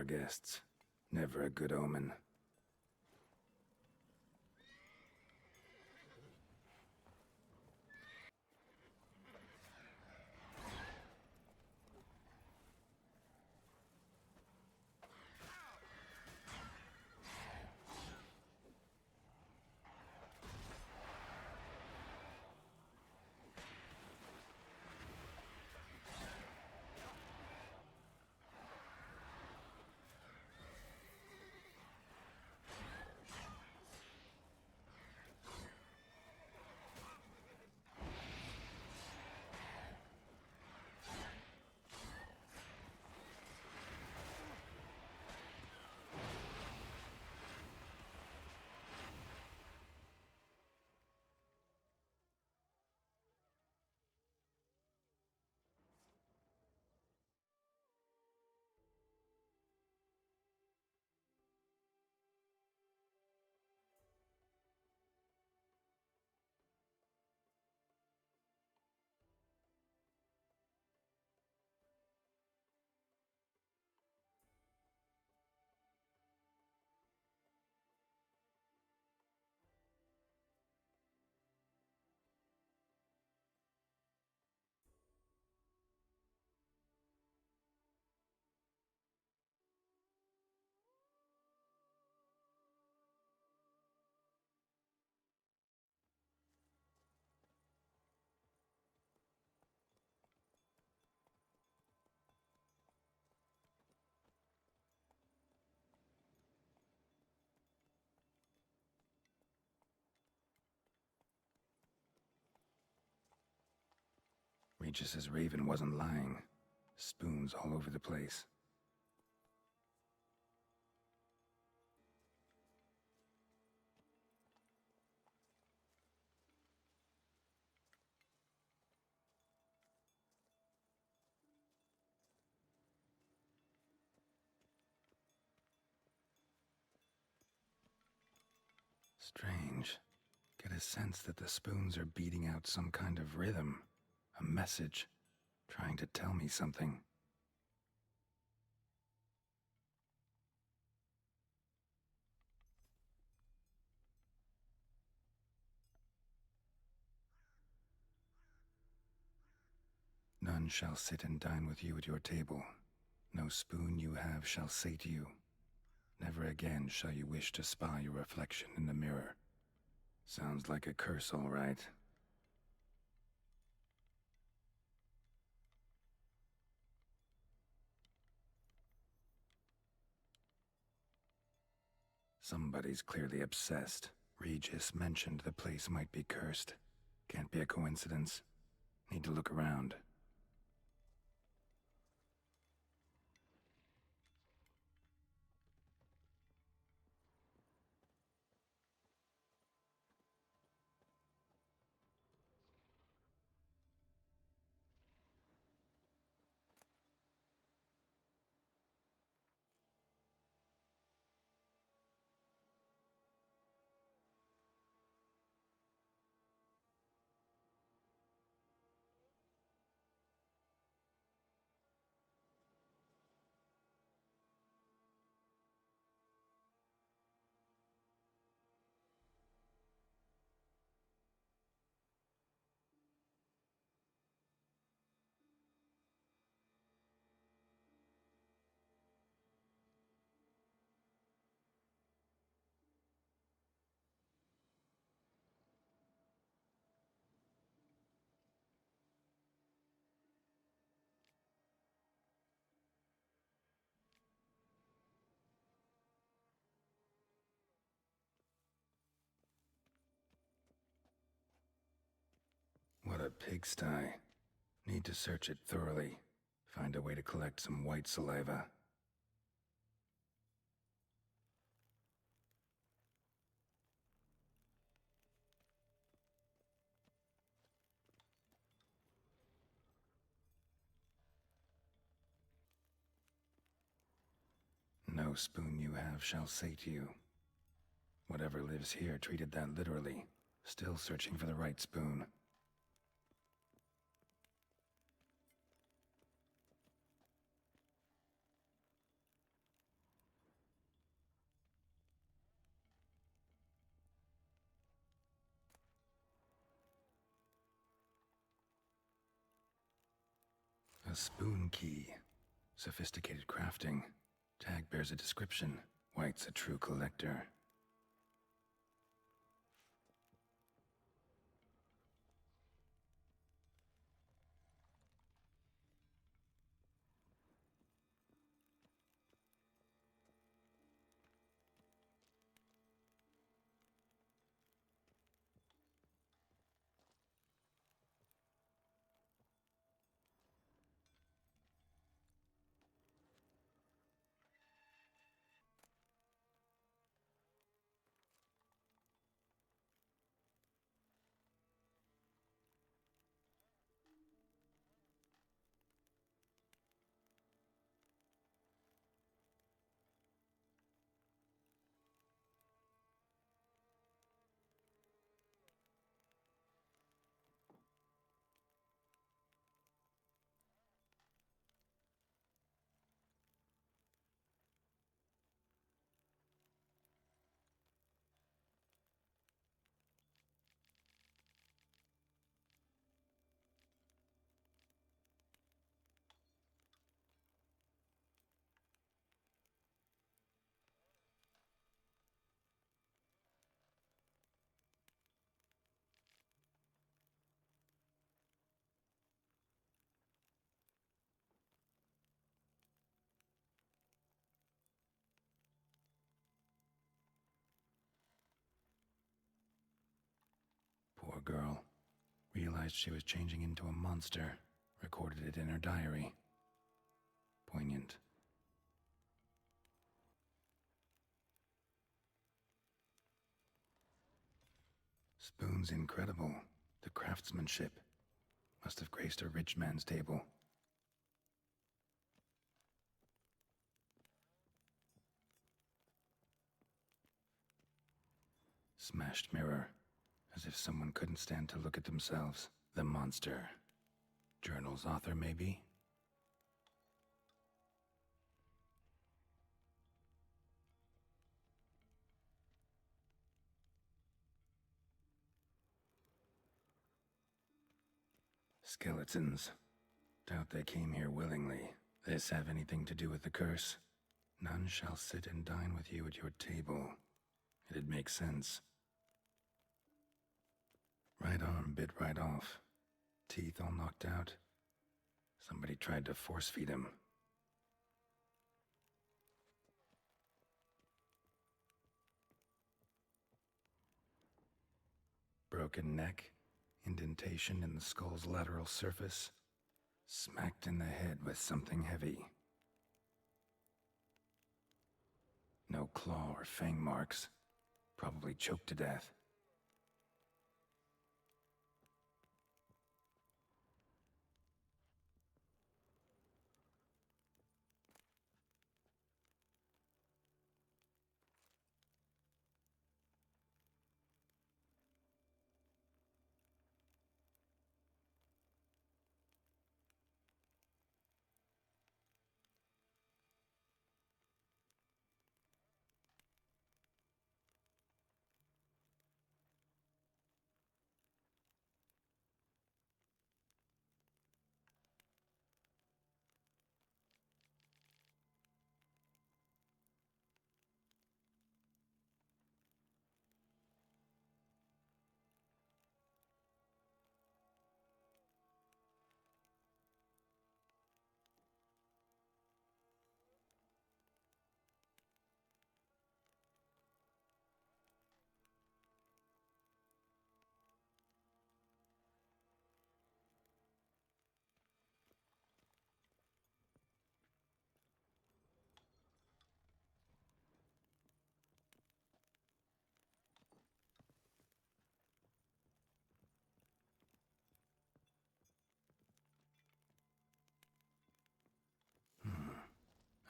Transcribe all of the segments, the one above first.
guests. Never a good omen. Regis's raven wasn't lying. Spoons all over the place. Strange. Get a sense that the spoons are beating out some kind of rhythm. A message. Trying to tell me something. None shall sit and dine with you at your table. No spoon you have shall sate you. Never again shall you wish to spy your reflection in the mirror. Sounds like a curse, all right. Somebody's clearly obsessed. Regis mentioned the place might be cursed. Can't be a coincidence. Need to look around. What a pigsty. Need to search it thoroughly. Find a way to collect some white saliva. No spoon you have shall sate you. Whatever lives here treated that literally. Still searching for the right spoon. A spoon key. Sophisticated crafting. Tag bears a description. White's a true collector. Poor girl. Realized she was changing into a monster. Recorded it in her diary. Poignant. Spoon's incredible. The craftsmanship. Must have graced a rich man's table. Smashed mirror. As if someone couldn't stand to look at themselves. The monster. Journal's author, maybe? Skeletons. Doubt they came here willingly. This have anything to do with the curse? None shall sit and dine with you at your table. It'd make sense. Right arm bit right off. Teeth all knocked out. Somebody tried to force feed him. Broken neck. Indentation in the skull's lateral surface. Smacked in the head with something heavy. No claw or fang marks. Probably choked to death.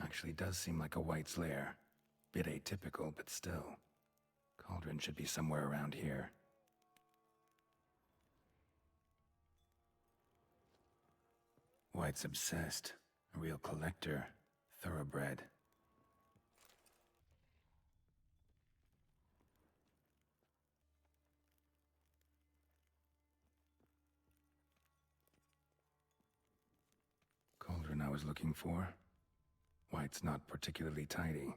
Actually does seem like a White's lair. Bit atypical, but still. Cauldron should be somewhere around here. White's obsessed. A real collector. Thoroughbred. was looking for. White's not particularly tidy.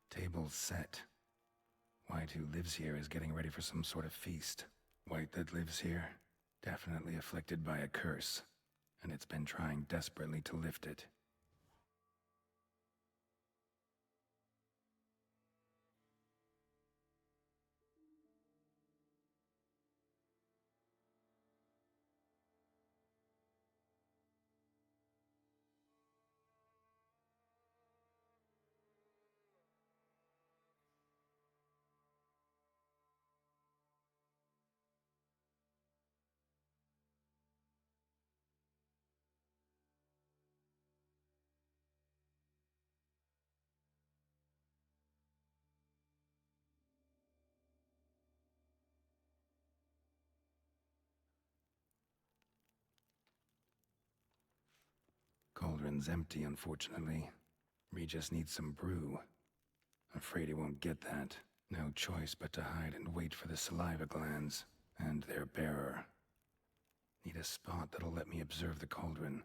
Table's set. White, who lives here, is getting ready for some sort of feast. White that lives here, definitely afflicted by a curse, and it's been trying desperately to lift it. Cauldron's empty, unfortunately. Regis needs some brew. Afraid he won't get that. No choice but to hide and wait for the saliva glands and their bearer. Need a spot that'll let me observe the cauldron.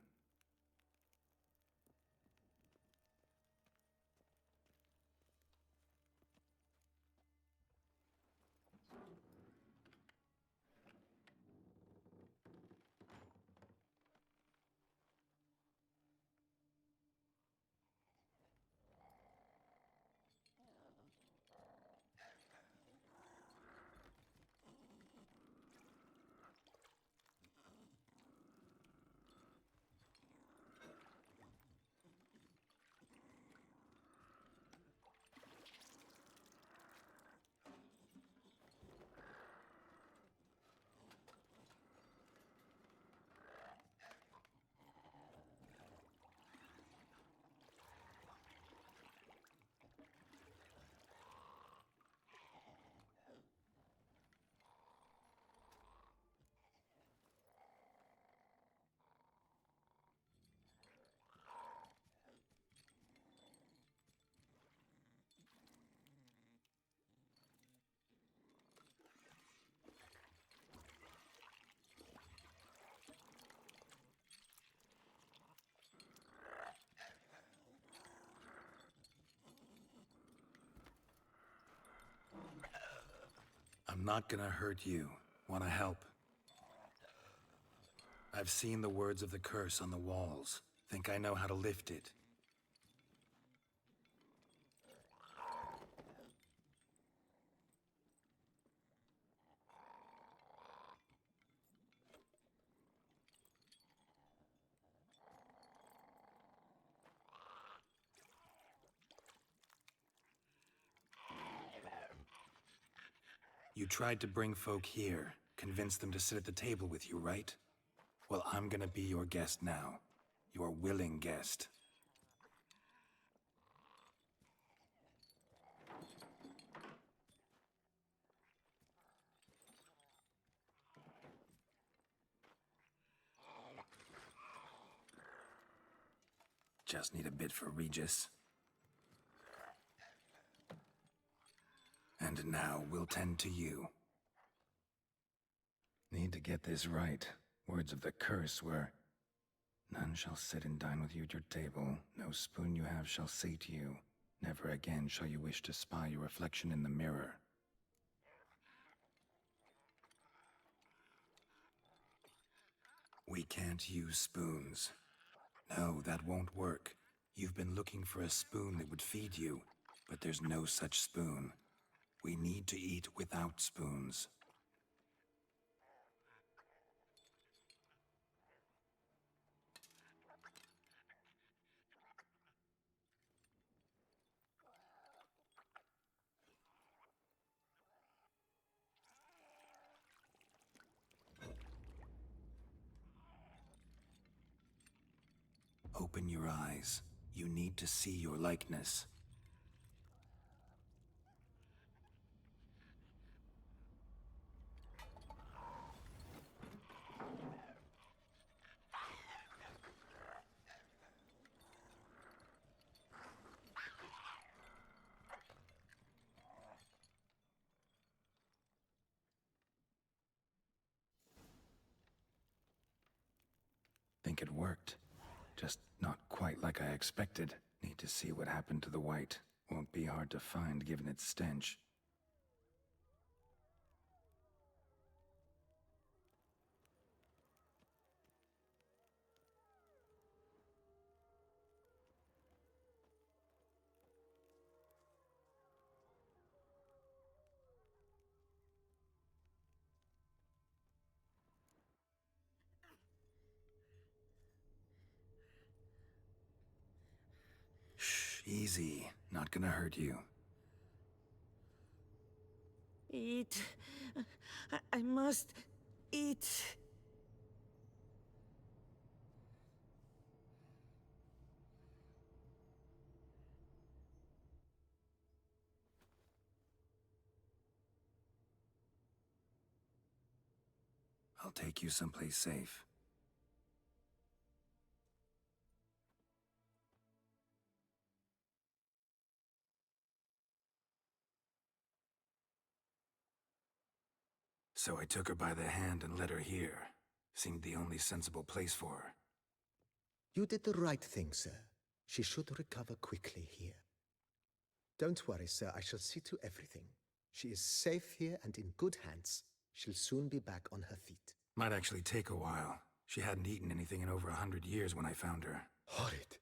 I'm not gonna hurt you. Wanna help? I've seen the words of the curse on the walls. Think I know how to lift it. You tried to bring folk here, convince them to sit at the table with you, right? Well, I'm gonna be your guest now. Your willing guest. Just need a bit for Regis. And now we'll tend to you. Need to get this right. Words of the curse were, "None shall sit and dine with you at your table. No spoon you have shall sate you. Never again shall you wish to spy your reflection in the mirror." We can't use spoons. No, that won't work. You've been looking for a spoon that would feed you, but there's no such spoon. We need to eat without spoons. Open your eyes. You need to see your likeness. Think it worked. Just not quite like I expected. Need to see what happened to the white. Won't be hard to find given its stench. Shh, easy. Not gonna hurt you. Eat. I must eat. I'll take you someplace safe. So I took her by the hand and led her here. Seemed the only sensible place for her. You did the right thing, sir. She should recover quickly here. Don't worry, sir. I shall see to everything. She is safe here and in good hands. She'll soon be back on her feet. Might actually take a while. She hadn't eaten anything in over 100 years when I found her. Horrid.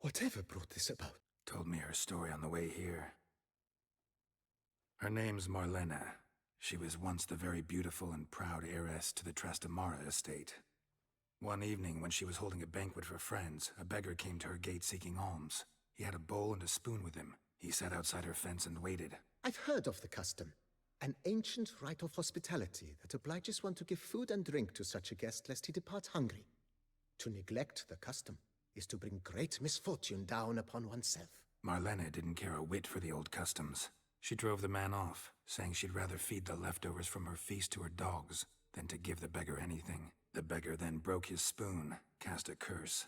Whatever brought this about? Told me her story on the way here. Her name's Marlena. She was once the very beautiful and proud heiress to the Trastamara estate. One evening, when she was holding a banquet for friends, a beggar came to her gate seeking alms. He had a bowl and a spoon with him. He sat outside her fence and waited. I've heard of the custom. An ancient rite of hospitality that obliges one to give food and drink to such a guest lest he depart hungry. To neglect the custom is to bring great misfortune down upon oneself. Marlena didn't care a whit for the old customs. She drove the man off, saying she'd rather feed the leftovers from her feast to her dogs than to give the beggar anything. The beggar then broke his spoon, cast a curse.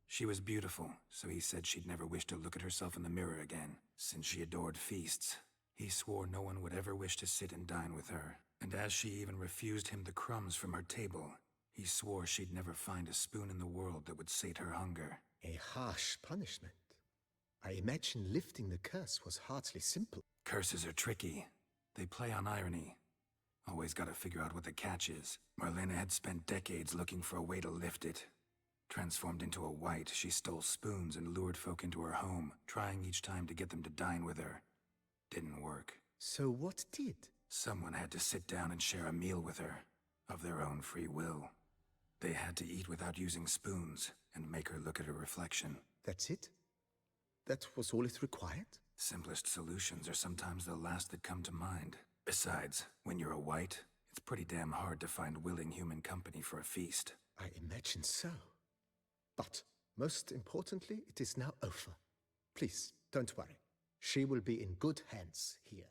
She was beautiful, so he said she'd never wish to look at herself in the mirror again. Since she adored feasts, he swore no one would ever wish to sit and dine with her. And as she even refused him the crumbs from her table, he swore she'd never find a spoon in the world that would sate her hunger. A harsh punishment. I imagine lifting the curse was hardly simple. Curses are tricky. They play on irony. Always gotta figure out what the catch is. Marlena had spent decades looking for a way to lift it. Transformed into a wight, she stole spoons and lured folk into her home, trying each time to get them to dine with her. Didn't work. So what did? Someone had to sit down and share a meal with her, of their own free will. They had to eat without using spoons, and make her look at her reflection. That's it? That was all it required? Simplest solutions are sometimes the last that come to mind. Besides, when you're a wight, it's pretty damn hard to find willing human company for a feast. I imagine so. But, most importantly, it is now over. Please, don't worry. She will be in good hands here.